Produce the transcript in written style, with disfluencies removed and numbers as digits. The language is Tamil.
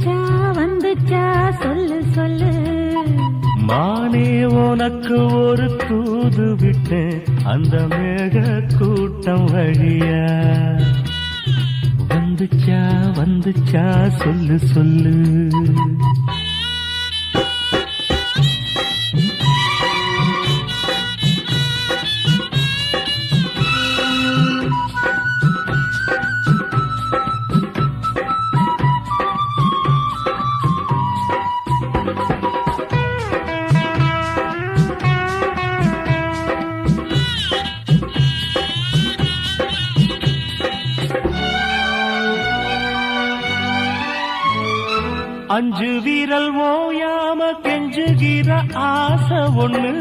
வந்துச்சா வந்துச்சா சொல்லு சொல்லு. மானே உனக்கு ஒரு தூது விட்டேன் அந்த மேக கூட்டம் வழியா. வந்துச்சா வந்துச்சா சொல்லு சொல்லு. அஞ்சு வீரல் ஓயாம கெஞ்சுகிற ஆசை ஒண்ணு